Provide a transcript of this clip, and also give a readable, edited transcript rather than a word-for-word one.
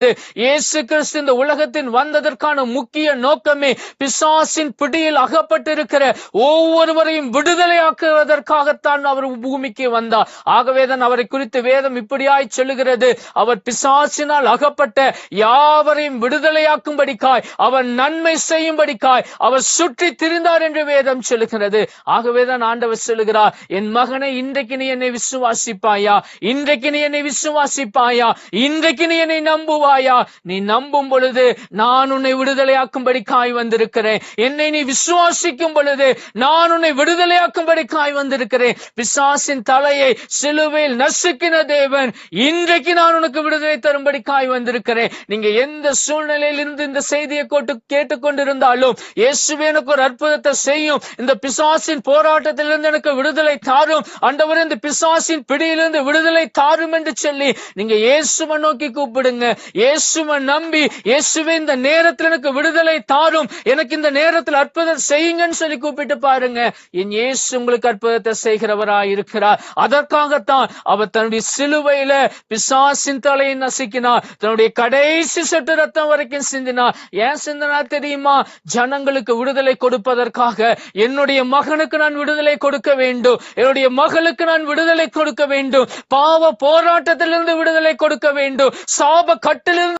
இயேசு கிறிஸ்து இந்த உலகத்தின் வந்ததற்கான முக்கிய நோக்கமே பிசாசின் பிடியில் அகப்பட்டிருக்கிற ஒவ்வொருவரையும் விடுதலையாக்குவதற்காகத்தான் அவர் பூமிக்கு வந்தார். ஆகவேதான் அவரை குறித்து வேதம் இப்படியாய் சொல்லுகிறது, அவர் பிசாசினால் அகப்பட்ட யாவரையும் விடுதலையாக்கும்படிக்காய், அவர் நன்மை செய்யும்படிக்காய் அவர் சுற்றி திரிந்தார் என்று வேதம் சொல்லுகிறது. ஆகவேதான் ஆண்டவர் சொல்லுகிறார், என் மகனை இன்றைக்கு நீ என்னை விசுவாசிப்பாயா, இன்றைக்கு நீ என்னை விசுவாசிப்பாயா, இன்றைக்கு நீ என்னை நம்புவாயா? நீ நம்பும் பொழுது நான் உன்னை விடுதலையாக்கும்படிக்காய் வந்திருக்கிறேன். என்னை நீ விசுவாசிக்கும் பொழுது நான் உன்னை விடுதலையாக்கும்படிக்காய் வந்திருக்கிறேன். பிசாசின் தலையை சிலுவையில் நசுக்கின தேவன், இன்றைக்கு நான் உனக்கு விடுதலை தரும்படிக்காய் வந்திருக்கிறேன். நீங்க எந்த சூழ்நிலையில் இருந்து இந்த செய்தியை கேட்டுக்கொண்டிருந்தாலும், இயேசுவே எனக்கு ஒரு அற்புதத்தை செய்யும், இந்த பிசாசின் போராட்டத்திலிருந்து எனக்கு விடுதலை தாரும் ஆண்டவரே, இந்த பிசாசின் பிடியிலிருந்து விடுதலை தாரும் என்று சொல்லி நீங்க இயேசுவை நோக்கி கூப்பிடுங்க. இயேசுவை நம்பி, இயேசுவே இந்த நேரத்தில் எனக்கு விடுதலை தாரும், எனக்கு இந்த நேரத்தில் அற்புதம் செய்யுங்கன்னு சொல்லி கூப்பிட்டு பாருங்க. என் இயேசு உங்களுக்கு அற்புதத்தை செய்கிறவராய் இருக்கிறார். அதற்காகத்தான் அவர் தன்னுடைய சிலுவையில பிசாசின் தலையை நசுக்கினார், தன்னுடைய கடைசி சொட்டு ரத்தம் வரைக்கும் சிந்தினார். ஏன் சிந்தினார் தெரியுமா? ஜனங்களுக்கு விடுதலை கொடுப்பதற்காக. என்னுடைய மகனுக்கு நான் விடுதலை கொடுக்க வேண்டும், என்னுடைய மகளுக்கு நான் விடுதலை கொடுக்க வேண்டும், பாவ போராட்டத்திலிருந்து விடுதலை கொடுக்க வேண்டும், சாப கட்டிலிருந்து